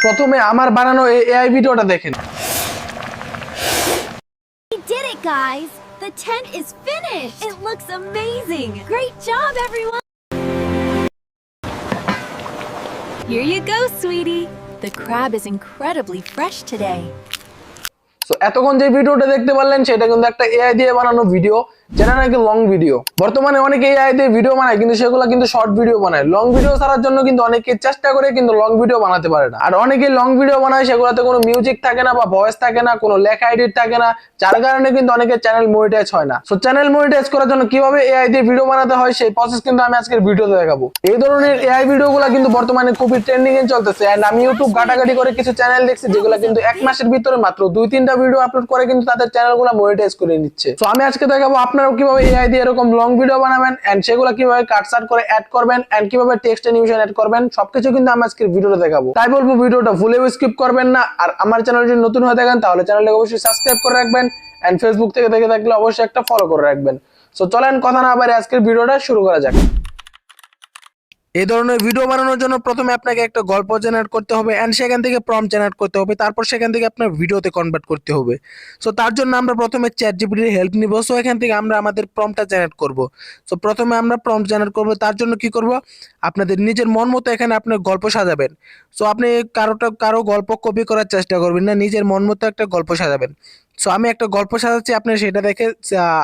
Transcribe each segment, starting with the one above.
প্রথমে আমার বানানো এই এআই ভিডিওটা দেখেন। We did it, guys! The tent is finished! It looks amazing! Great job, everyone! Here you go, sweetie. The crab is incredibly fresh today. So এতক্ষণ যে ভিডিওটা দেখতে পারলেন সেটা কিন্তু একটা এআই দিয়ে বানানো ভিডিও, যেটা নাকি লং ভিডিও। বর্তমানে অনেকে এআই দিয়ে ভিডিও বানায়, কিন্তু সেগুলো কিন্তু শর্ট ভিডিও বানায়। লং ভিডিও ছাড়ার জন্য কিন্তু অনেকে চেষ্টা করে কিন্তু লং ভিডিও বানাতে পারে না। আর অনেকে লং ভিডিও বানায় সেগুলোতে কোনো মিউজিক থাকে না বা ভয়েস থাকে না, কোনো লেখা এডিট থাকে না, যার কারণে কিন্তু অনেকের চ্যানেল মনিটাইজ হয় না। সো চ্যানেল মনিটাইজ করার জন্য কিভাবে এআই দিয়ে ভিডিও বানাতে হয় সেই প্রসেস কিন্তু আমি আজকের ভিডিওতে দেখাবো। এই ধরনের এআই ভিডিওগুলো কিন্তু বর্তমানে খুবই ট্রেন্ডিং এ চলতেছে। এন্ড আমি ইউটিউব ঘাটাঘাটি করে কিছু চ্যানেল দেখছি যেগুলো কিন্তু এক মাসের ভিতরে মাত্র 2-3টা ভিডিও আপলোড করে কিন্তু তাদের চ্যানেলগুলো মনিটাইজ করে নিচ্ছে। সো আমি আজকে দেখাবো আপনারাও কিভাবে এআই দিয়ে এরকম লং ভিডিও বানাবেন, এন্ড সেগুলো কিভাবে কাটছাট করে অ্যাড করবেন, এন্ড কিভাবে টেক্সট অ্যানিমেশন অ্যাড করবেন, সবকিছু কিন্তু আমি আজকের ভিডিওতে দেখাবো। তাই বলবো ভিডিওটা ভুলেও স্কিপ করবেন না। আর আমার চ্যানেল যদি নতুন হয়ে থাকেন তাহলে চ্যানেলটাকে অবশ্যই সাবস্ক্রাইব করে রাখবেন, এন্ড ফেসবুক থেকে দেখে থাকলে অবশ্যই একটা ফলো করে রাখবেন। সো চলেন কথা না বাড়িয়ে আজকের ভিডিওটা শুরু করা যাক। এই ধরনের ভিডিও বানানোর জন্য প্রথমে আপনাকে একটা গল্প জেনারেট করতে হবে, এন্ড সেখান থেকে প্রম্পট জেনারেট করতে হবে, তারপর সেখান থেকে আপনার ভিডিওতে কনভার্ট করতে হবে। সো তার জন্য আমরা প্রথমে চ্যাটজিপিটির হেল্প নিব। সো এখান থেকে আমরা আমাদের প্রম্পটটা জেনারেট করব। সো প্রথমে আমরা প্রম্পট জেনারেট করব, তার জন্য কি করব, আপনাদের নিজের মন মতো এখানে আপনার গল্প সাজাবেন। সো আপনি কারো গল্প কপি করার চেষ্টা করবেন না, নিজের মন মতো একটা গল্প সাজাবেন। সো আমি একটা গল্প সাজাচ্ছি, আপনি সেটা দেখে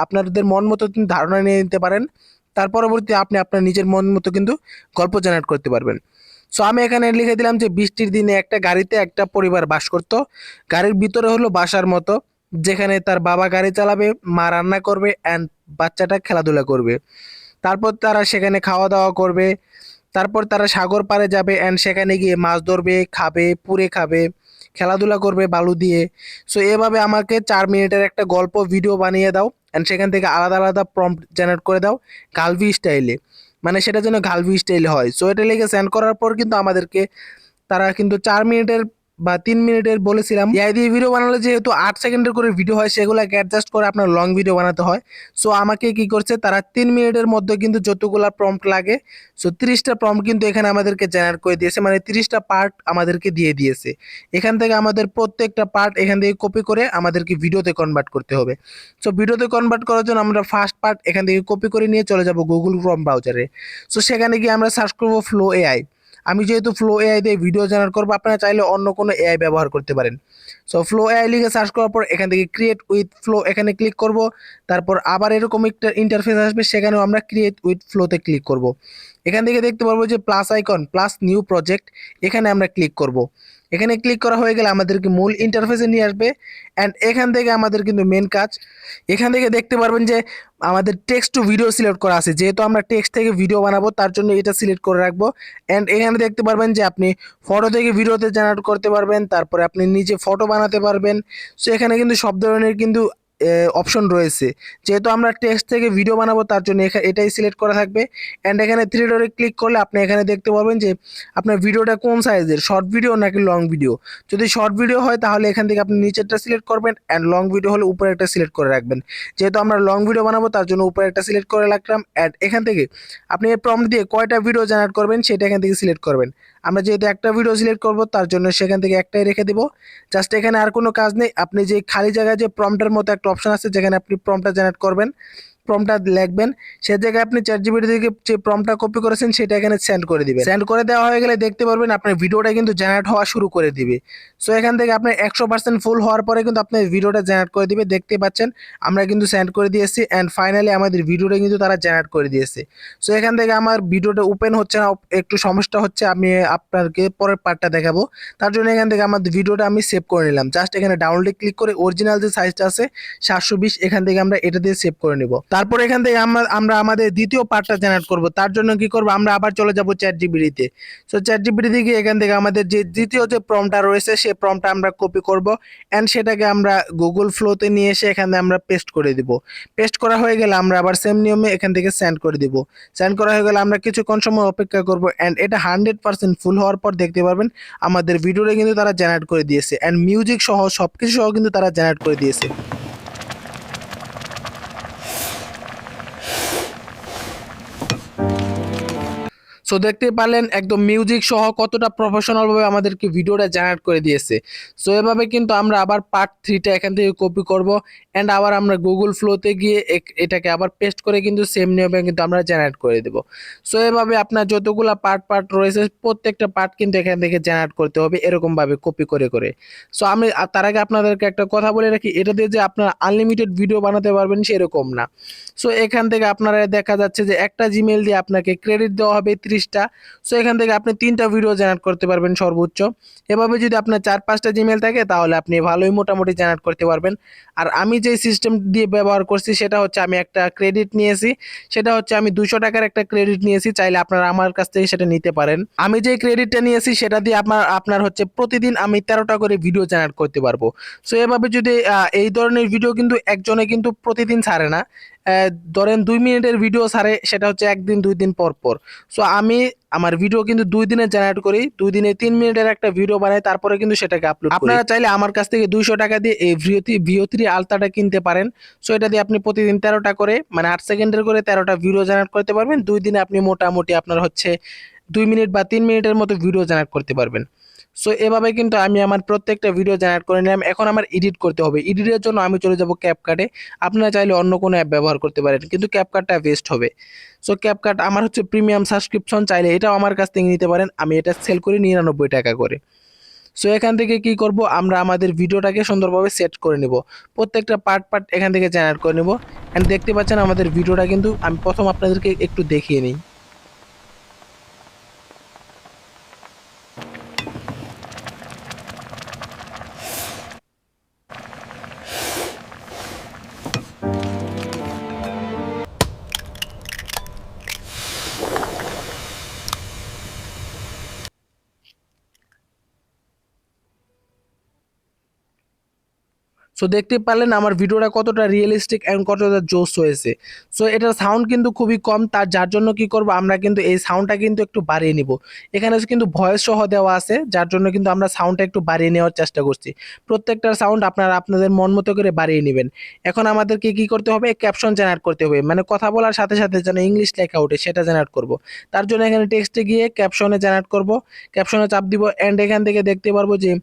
আপনাদের মন মতো ধারণা নিয়ে নিতে পারেন। তার পরবর্তী আপনি আপনার নিজের মন মতো কিন্তু গল্প জেনারেট করতে পারবেন। সো আমি এখানে লিখে দিলাম যে বৃষ্টির দিনে একটা গাড়িতে একটা পরিবার বাস করত। গাড়ির ভিতরে হলো বাসার মতো, যেখানে তার বাবা গাড়ি চালাবে, মা রান্না করবে, অ্যান্ড বাচ্চাটা খেলাধুলা করবে। তারপর তারা সেখানে খাওয়া দাওয়া করবে। তারপর তারা সাগর পাড়ে যাবে, অ্যান্ড সেখানে গিয়ে মাছ ধরবে, খাবে, পুড়ে খাবে, খেলাধুলা করবে বালু দিয়ে। সো এভাবে আমাকে 4 মিনিটের একটা গল্প ভিডিও বানিয়ে দাও, অ্যান্ড সেখান থেকে আলাদা আলাদা প্রম্পট জেনারেট করে দাও গালভি স্টাইলে, মানে সেটা যেন গালভি স্টাইলে হয়। সো এটা লিখে সেন্ড করার পর কিন্তু আমাদেরকে তারা কিন্তু 4 মিনিটের বা 3 মিনিটের বলেছিলাম, এআই দিয়ে ভিডিও বানালে যেহেতু 8 সেকেন্ডের করে ভিডিও হয়, সেগুলোকে অ্যাডজাস্ট করে আপনার লং ভিডিও বানাতে হয়। সো আমাকে কি করছে, তারা 3 মিনিটের মধ্যে কিন্তু যতগুলা প্রম্পট লাগে, সো 30টা প্রম্পট কিন্তু এখানে আমাদেরকে জেনারেট করে দিয়েছে, মানে 30টা পার্ট আমাদেরকে দিয়ে দিয়েছে। এখান থেকে আমাদের প্রত্যেকটা পার্ট এখান থেকে কপি করে আমাদেরকে ভিডিওতে কনভার্ট করতে হবে। সো ভিডিওতে কনভার্ট করার জন্য আমরা ফার্স্ট পার্ট এখান থেকে কপি করে নিয়ে চলে যাব গুগল ক্রোম ব্রাউজারে। সো সেখানে গিয়ে আমরা সার্চ করবো ফ্লো এআই। আমি যেহেতু ফ্লো এআই দিয়ে ভিডিও জেনারেট করবো, আপনারা চাইলে অন্য কোনো এআই ব্যবহার করতে পারেন। সো ফ্লো এআই লিখে সার্চ করার পর এখান থেকে ক্রিয়েট উইথ ফ্লো এখানে ক্লিক করব। তারপর আবার এরকম একটা ইন্টারফেস আসবে, সেখানেও আমরা ক্রিয়েট উইথ ফ্লোতে ক্লিক করব। এখান থেকে দেখতে পারবো যে plus icon, plus new project, এখানে আমরা ক্লিক করব। এখানে ক্লিক করা হয়ে গেলে আমাদেরকে মূল ইন্টারফেসে নিয়ে আসবে, অ্যান্ড এখান থেকে আমাদের কিন্তু মেন কাজ, এখান থেকে দেখতে পারবেন যে আমাদের টেক্সট টু ভিডিও সিলেক্ট করা আছে। যেহেতু আমরা টেক্সট থেকে ভিডিও বানাবো তার জন্য এটা সিলেক্ট করে রাখবো। অ্যান্ড এখানে দেখতে পারবেন যে আপনি ফটো থেকে ভিডিওতে জেনারেট করতে পারবেন, তারপরে আপনি নিজে ফটো বানাতে পারবেন। সো এখানে কিন্তু সব ধরনের কিন্তু অপশন রয়েছে। যেহেতু আমরা টেক্সট থেকে ভিডিও বানাবো তার জন্য এটাই সিলেক্ট করা থাকবে। অ্যান্ড এখানে থ্রি ডটে ক্লিক করলে আপনি এখানে দেখতে পারবেন যে আপনার ভিডিওটা কোন সাইজের, শর্ট ভিডিও নাকি লং ভিডিও। যদি শর্ট ভিডিও হয় তাহলে এখান থেকে আপনি নিচেরটা সিলেক্ট করবেন, অ্যান্ড লং ভিডিও হলে উপরে একটা সিলেক্ট করে রাখবেন। যেহেতু আমরা লং ভিডিও বানাবো তার জন্য উপরে একটা সিলেক্ট করে রাখলাম। অ্যান্ড এখান থেকে আপনি এই প্রম্পট দিয়ে কয়টা ভিডিও জেনারেট করবেন সেটা এখান থেকে সিলেক্ট করবেন। আমরা যেহেতু একটা ভিডিও সিলেক্ট করব তার জন্য সেখান থেকে একটাই রেখে দিব। জাস্ট এখানে আর কোনো কাজ নেই। আপনি যে খালি জায়গায় যে প্রম্পটের মতো একটা অপশন আছে, যেখানে আপনি প্রম্পটটা জেনারেট করবেন, প্রম্পটটা লিখবেন, সে জায়গায় আপনি চ্যাটজিপিটি থেকে যে প্রম্পটটা কপি করেছেন সেটা এখানে সেন্ড করে দিবেন। সেন্ড করে দেওয়া হয়ে গেলে দেখতে পারবেন আপনার ভিডিওটা কিন্তু জেনারেট হওয়া শুরু করে দিবে। সো এখান থেকে আপনার 100% ফুল হওয়ার পরে কিন্তু আপনার ভিডিওটা জেনারেট করে দিবে। দেখতে পাচ্ছেন আমরা কিন্তু সেন্ড করে দিয়েছি, অ্যান্ড ফাইনালি আমাদের ভিডিওটা কিন্তু তারা জেনারেট করে দিয়েছে। সো এখান থেকে আমার ভিডিওটা ওপেন হচ্ছে না, একটু সমস্যা হচ্ছে, আমি আপনাকে পরের পার্টটা দেখাবো। তার জন্য এখান থেকে আমার ভিডিওটা আমি সেভ করে নিলাম। জাস্ট এখানে ডাউনলোডে ক্লিক করে অরিজিনাল যে সাইজটা আছে 720, এখান থেকে আমরা এটা দিয়ে সেভ করে নিব। তারপর এখান থেকে আমরা আমাদের দ্বিতীয় পার্টটা জেনারেট করব। তার জন্য কি করব, আমরা আবার চলে যাব চ্যাটজিপিটিতে। সো চ্যাটজিপিটি থেকে এখান থেকে আমাদের যে দ্বিতীয় যে প্রম্পটটা রয়েছে সেই প্রম্পটটা আমরা কপি করব, অ্যান্ড সেটাকে আমরা গুগল ফ্লোতে নিয়ে এসে এখানে আমরা পেস্ট করে দিব। পেস্ট করা হয়ে গেলে আমরা আবার সেম নিয়মে এখান থেকে সেন্ড করে দিব। সেন্ড করা হয়ে গেলে আমরা কিছুক্ষণ সময় অপেক্ষা করব, অ্যান্ড এটা 100% ফুল হওয়ার পর দেখতে পারবেন আমাদের ভিডিওটা কিন্তু তারা জেনারেট করে দিয়েছে, অ্যান্ড মিউজিক সহ সবকিছু সহ কিন্তু তারা জেনারেট করে দিয়েছে। সো দেখতে পারলেন একদম মিউজিক সহ কতটা প্রফেশনাল ভাবে আমাদেরকে ভিডিওটা জেনারেট করে দিয়েছে। সো এভাবে কিন্তু আমরা আবার পার্ট 3টা এখান থেকে কপি করব এন্ড আবার আমরা গুগল ফ্লোতে গিয়ে এটাকে আবার পেস্ট করে কিন্তু সেম নিয়মে কিন্তু আমরা জেনারেট করে দেব। সো এভাবে আপনার যতগুলা পার্ট রয়েছে প্রত্যেকটা পার্ট কিন্তু এখান থেকে জেনারেট করতে হবে এরকম ভাবে কপি করে করে। সো আমি তার আগে আপনাদেরকে একটা কথা বলে রাখি, এটা দিয়ে যে আপনারা আনলিমিটেড ভিডিও বানাতে পারবেন সেরকম না। সো এখান থেকে আপনারা দেখা যাচ্ছে যে একটা জিমেইল দিয়ে আপনাকে ক্রেডিট দেওয়া হবে 30টা। সো এখান থেকে আপনি 3টা ভিডিও জেনারেট করতে পারবেন সর্বোচ্চ। এভাবে যদি আপনার 4-5টা জিমেইল থাকে তাহলে আপনি ভালোই মোটামুটি জেনারেট করতে পারবেন। আর আমি যে সিস্টেম দিয়ে ব্যবহার করছি সেটা হচ্ছে আমি একটা ক্রেডিট নিয়েছি, সেটা হচ্ছে আমি 200 টাকার একটা ক্রেডিট নিয়েছি, চাইলে আপনারা আমার কাছ থেকে সেটা নিতে পারেন। আমি যে ক্রেডিটটা নিয়েছি সেটা দিয়ে আপনার হচ্ছে প্রতিদিন আমি 13টা করে ভিডিও জেনারেট করতে পারবো। সো এভাবে যদি এই ধরনের ভিডিও কিন্তু একজনে কিন্তু প্রতিদিন ছাড়ে না, ধরেন 2 মিনিটের ভিডিও ছাড়ে, সেটা হচ্ছে একদিন 2 দিন পর পর। সো আমি আমার ভিডিও কিন্তু 2 দিনে জেনারেট করি, 2 দিনে 3 মিনিটের একটা ভিডিও বানাই, তারপরে কিন্তু সেটাকে আপলোড করি। আপনারা চাইলে আমার কাছ থেকে 200 টাকা দিয়ে এই VO3 আলট্রাটা কিনতে পারেন। সো এটা দিয়ে আপনি প্রতিদিন 13টা করে মানে 8 সেকেন্ডের করে 13টা ভিডিও জেনারেট করতে পারবেন। 2 দিনে আপনি মোটামুটি আপনার হচ্ছে 2 মিনিট বা 3 মিনিটের মতো ভিডিও জেনারেট করতে পারবেন। সো এভাবে কিন্তু আমি আমার প্রত্যেকটা ভিডিও জেনারেট করে নিলাম। এখন আমার এডিট করতে হবে। এডিটের জন্য আমি চলে যাব ক্যাপকাটে। আপনারা চাইলে অন্য কোনো অ্যাপ ব্যবহার করতে পারেন, কিন্তু ক্যাপকাটটা বেস্ট হবে। সো ক্যাপকাট আমার হচ্ছে প্রিমিয়াম সাবস্ক্রিপশন, চাইলে এটাও আমার কাছ থেকে নিতে পারেন। আমি এটা সেল করি 99 টাকা করে। সো এখান থেকে কি করব, আমরা আমাদের ভিডিওটাকে সুন্দরভাবে সেট করে নিব। প্রত্যেকটা পার্ট এখান থেকে জেনারেট করে নিব। এন্ড দেখতে পাচ্ছেন আমাদের ভিডিওটা কিন্তু আমি প্রথম আপনাদেরকে একটু দেখিয়ে নিই। সো দেখতে পারলেন আমার ভিডিওটা কতটা রিয়েলিস্টিক এন্ড কতটা জোস হয়েছে। সো এটার সাউন্ড কিন্তু খুবই কম, যার জন্য কি করব, আমরা কিন্তু এই সাউন্ডটা কিন্তু একটু বাড়িয়ে নিব। এখানে কিন্তু ভয়েস সহ দেওয়া আছে, যার জন্য কিন্তু আমরা সাউন্ডটা একটু বাড়িয়ে নেওয়ার চেষ্টা করছি। প্রত্যেকটার সাউন্ড আপনারা আপনাদের মন মতো করে বাড়িয়ে নেবেন। এখন আমাদেরকে কি করতে হবে, ক্যাপশন জেনারেট করতে হবে, মানে কথা বলার সাথে সাথে যেন ইংলিশ লেখা ওঠে সেটা জেনারেট করব। তার জন্য এখানে টেক্সটে গিয়ে ক্যাপশনে জেনারেট করব, ক্যাপশনে চাপ দিব এন্ড এখান থেকে দেখতে পারবো যে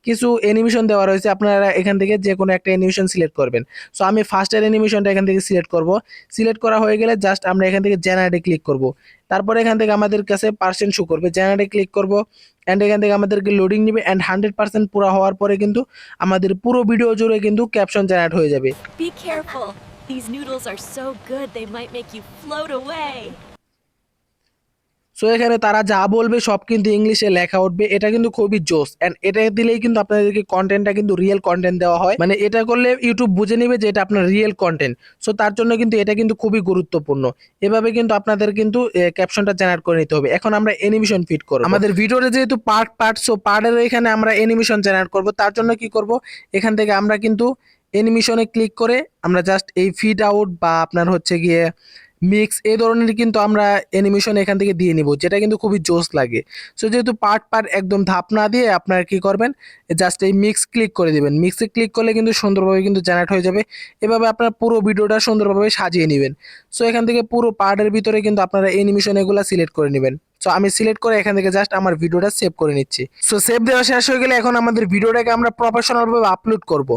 কিছু অ্যানিমেশন দেওয়া রয়েছে, আপনারা এখান থেকে যে কোনো একটা অ্যানিমেশন সিলেক্ট করবেন। সো আমি ফার্স্টের অ্যানিমেশনটা এখান থেকে সিলেক্ট করব। সিলেক্ট করা হয়ে গেলে জাস্ট আমরা এখান থেকে জেনারেটে ক্লিক করব। তারপরে এখান থেকে আমাদের কাছে পার্সেন্ট শো করবে, জেনারেটে ক্লিক করব অ্যান্ড এখান থেকে আমাদেরকে লোডিং নেবে অ্যান্ড 100% পুরো হওয়ার পরে কিন্তু আমাদের পুরো ভিডিও জুড়ে কিন্তু ক্যাপশন জেনারেট হয়ে যাবে। Be careful. These noodles are so good they might make you float away. So এখানে তারা যা বলবে সব কিন্তু ইংলিশে লেখা উঠবে, এটা কিন্তু খুবই জোস। এন্ড এটা দিলেই কিন্তু আপনাদেরকে কন্টেন্টটা কিন্তু রিয়েল কন্টেন্ট দেওয়া হয়, মানে এটা করলে ইউটিউব বুঝে নেবে যে এটা আপনার রিয়েল কন্টেন্ট। সো তার জন্য কিন্তু এটা কিন্তু খুবই গুরুত্বপূর্ণ। এভাবে কিন্তু আপনাদের কিন্তু ক্যাপশনটা জেনারেট করে নিতে হবে। এখন আমরা অ্যানিমেশন ফিট করব। আমাদের ভিডিওতে যেহেতু পার্ট সো পার্টের এখানে আমরা অ্যানিমেশন জেনারেট করব। তার জন্য কি করব, এখান থেকে আমরা কিন্তু অ্যানিমেশনে ক্লিক করে আমরা জাস্ট এই ফিড আউট বা আপনার হচ্ছে গিয়ে মিক্স এই ধরনের কিন্তু আমরা অ্যানিমেশন এখান থেকে দিয়ে নিব, যেটা কিন্তু খুবই জোস লাগে। সো যেহেতু পার্ট একদম ধাপ না দিয়ে আপনারা কি করবেন, জাস্ট এই মিক্স ক্লিক করে দিবেন। মিক্সে ক্লিক করলে কিন্তু সুন্দরভাবে কিন্তু জেনারেট হয়ে যাবে। এভাবে আপনারা পুরো ভিডিওটা সুন্দরভাবে সাজিয়ে নেবেন। সো এখান থেকে পুরো পার্টের ভিতরে কিন্তু আপনারা অ্যানিমেশন এগুলো সিলেক্ট করে নেবেন। সো আমি সিলেক্ট করে এখান থেকে জাস্ট আমার ভিডিওটা সেভ করে নিচ্ছি। সো সেভ দেওয়া শেষ হয়ে গেলে এখন আমাদের ভিডিওটাকে আমরা প্রফেশনাল ভাবে আপলোড করব।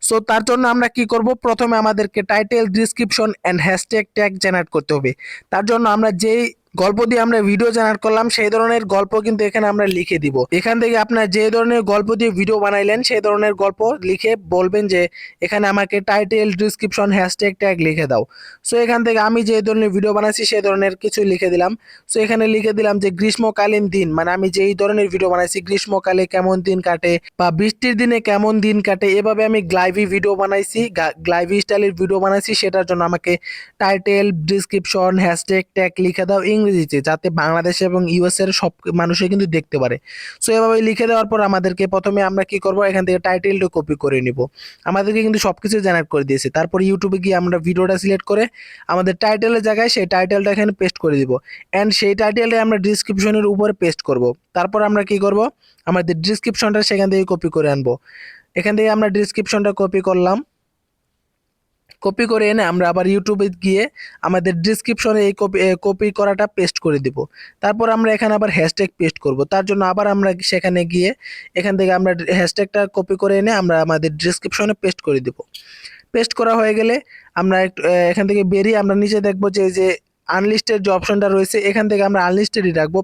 সো তার জন্য আমরা কি করব, প্রথমে আমাদেরকে title, description and hashtag tag generate করতে হবে। তার জন্য আমরা যেই গল্প দিয়ে আমরা ভিডিও জেনারেট করলাম সেই ধরনের গল্প কিন্তু এখানে আমরা লিখে দিব। এখান থেকে আপনার যে ধরনের গল্প দিয়ে ভিডিও বানাইলেন সেই ধরনের গল্প লিখে বলবেন যে এখানে আমাকে টাইটেল, ডেসক্রিপশন, হ্যাশট্যাগ ট্যাগ লিখে দাও। সো এখান থেকে আমি যে ধরনের ভিডিও বানাইছি সেই ধরনের কিছু লিখে দিলাম। সো এখানে লিখে দিলাম যে গ্রীষ্মকালীন দিন, মানে আমি যেই ধরনের ভিডিও বানাইছি গ্রীষ্মকালে কেমন দিন কাটে বা বৃষ্টির দিনে কেমন দিন কাটে, এভাবে আমি গ্লাইভি ভিডিও বানাইছি, গ্লাইভি স্টাইলের ভিডিও বানাইছি। সেটার জন্য আমাকে টাইটেল, ডেসক্রিপশন, হ্যাশট্যাগ ট্যাগ লিখে দাও ইংরেজিতে, যাতে বাংলাদেশ এবং ইউএস এর সব মানুষই কিন্তু দেখতে পারে। সো এভাবে লিখে দেওয়ার পর আমাদেরকে প্রথমে আমরা কি করব, এখান থেকে টাইটেলটা কপি করে নিব। আমাদেরকে কিন্তু সবকিছু জেনারেট করে দিয়েছে। তারপর ইউটিউবে গিয়ে আমরা ভিডিওটা সিলেক্ট করে আমাদের টাইটেলের জায়গায় সেই টাইটেলটা এখানে পেস্ট করে দিব এন্ড সেই টাইটেলটা আমরা ডেসক্রিপশনের উপরে পেস্ট করব। তারপর আমরা কি করব, আমাদের ডেসক্রিপশনটা সেখান থেকে কপি করে আনবো। এখান থেকে আমরা ডেসক্রিপশনটা কপি করলাম, কপি করে এনে আমরা আবার ইউটিউবে গিয়ে আমাদের ডিসক্রিপশনে এই কপি করাটা পেস্ট করে দিব। তারপর আমরা এখানে আবার হ্যাশট্যাগ পেস্ট করব। তার জন্য আবার আমরা সেখানে গিয়ে এখান থেকে আমরা হ্যাশট্যাগটা কপি করে এনে আমরা আমাদের ডিসক্রিপশনে পেস্ট করে দিব। পেস্ট করা হয়ে গেলে আমরা এখান থেকে বেরিয়ে আমরা নিচে দেখবো যে এই যে আনলিস্টেড যে অপশনটা রয়েছে এখান থেকে আমরা আনলিস্টেডই রাখবো,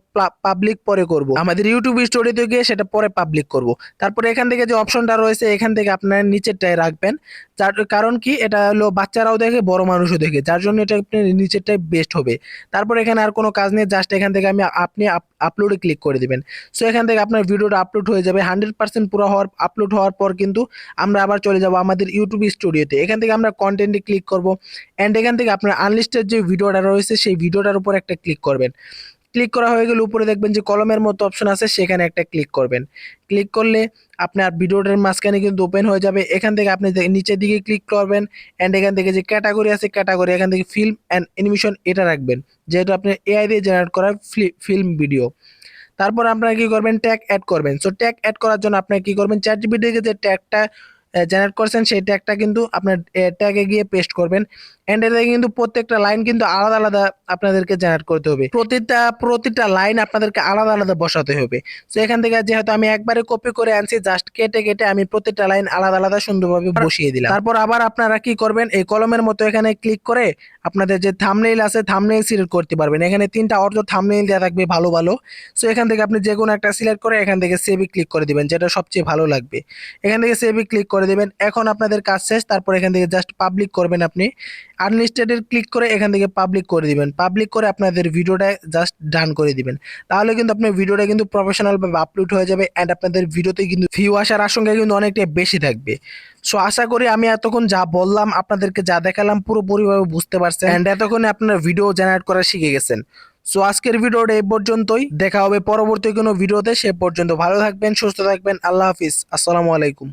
পাবলিক পরে করব। আমাদের ইউটিউব স্টোরিতে গিয়ে সেটা পরে পাবলিক করব। তারপরে এখান থেকে যে অপশনটা রয়েছে এখান থেকে আপনার নিচেরটায় রাখবেন। যার কারণ কি এটা হলো বাচ্চারাও দেখে বড় মানুষও দেখে, যার জন্য এটা আপনি নিচেরটাই বেস্ট হবে। তারপর এখানে আর কোনো কাজ নেই, জাস্ট এখান থেকে আপনি আপলোডে ক্লিক করে দিবেন। সো এখান থেকে আপনার ভিডিওটা আপলোড হয়ে যাবে। 100% পুরো আপলোড হওয়ার পর কিন্তু আমরা আবার চলে যাব আমাদের ইউটিউব স্টুডিওতে। এখান থেকে আমরা কন্টেন্টে ক্লিক করব অ্যান্ড এখান থেকে আপনার আনলিস্টেড যে ভিডিওটা রয়েছে সেই ভিডিওটার উপর একটা ক্লিক করবেন। ক্লিক করা হয়ে গেলে উপরে দেখবেন যে কলমের মতো অপশন আছে, সেখানে একটা ক্লিক করবেন। ক্লিক করলে আপনার ভিডিওটার মাঝখানে কিন্তু ওপেন হয়ে যাবে। এখান থেকে আপনি নিচের দিকে ক্লিক করবেন অ্যান্ড এখান থেকে যে ক্যাটাগরি আছে ক্যাটাগরি এখান থেকে ফিল্ম অ্যান্ড অ্যানিমেশন এটা রাখবেন, যেহেতু আপনি এআই দিয়ে জেনারেট করা ফিল্ম ভিডিও। তারপর আপনারা কি করবেন, ট্যাগ অ্যাড করবেন। সো ট্যাগ অ্যাড করার জন্য আপনারা কি করবেন, চ্যাটজিপিটি থেকে যে ট্যাগটা জেনারেট করছেন সেই ট্যাগটা কিন্তু আপনার ট্যাগে গিয়ে পেস্ট করবেন এন্ড এতে কিন্তু প্রত্যেকটা লাইন কিন্তু আলাদা আলাদা আপনাদেরকে জেনারেট করতে হবে। প্রতিটা লাইন আপনাদেরকে আলাদা আলাদা বসাতে হবে। তো এখান থেকে যেহেতু আমি একবারে কপি করে আনছি, জাস্ট কেটে কেটে আমি প্রত্যেকটা লাইন আলাদা আলাদা সুন্দরভাবে বসিয়ে দিলাম। তারপর আবার আপনারা কি করবেন, এই কলমের মতো এখানে ক্লিক করে আপনাদের যে থাম্বনেইল আছে থাম্বনেইল সিলেক্ট করতে পারবেন। এখানে 3টা অর্ধ থাম্বনেইল দেওয়া থাকবে ভালো ভালো। সো এখান থেকে আপনি যে কোনো একটা সিলেক্ট করে এখান থেকে সেভে ক্লিক করে দিবেন, যেটা সবচেয়ে ভালো লাগবে। এখান থেকে সেভে ক্লিক করে দিবেন। এখন আপনাদের কাজ শেষ। তারপর এখান থেকে জাস্ট পাবলিক করবেন। আপনি আনলিস্টেডের ক্লিক করে এখান থেকে পাবলিক করে দিবেন। পাবলিক করে আপনাদের ভিডিওটা জাস্ট ডান করে দিবেন। তাহলে কিন্তু আপনার ভিডিওটা কিন্তু প্রফেশনালভাবে আপলোড হয়ে যাবে অ্যান্ড আপনাদের ভিডিওতে কিন্তু ভিউ আসার আশঙ্কা কিন্তু অনেকটাই বেশি থাকবে। সো আশা করি আমি এতক্ষণ যা বললাম আপনাদেরকে যা দেখালাম পুরোপুরিভাবে বুঝতে পারছেন অ্যান্ড এতক্ষণে আপনারা ভিডিও জেনারেট করা শিখে গেছেন। সো আজকের ভিডিওটা এই পর্যন্তই। দেখা হবে পরবর্তী কোনো ভিডিওতে। সে পর্যন্ত ভালো থাকবেন, সুস্থ থাকবেন। আল্লাহ হাফিজ, আসসালামু আলাইকুম।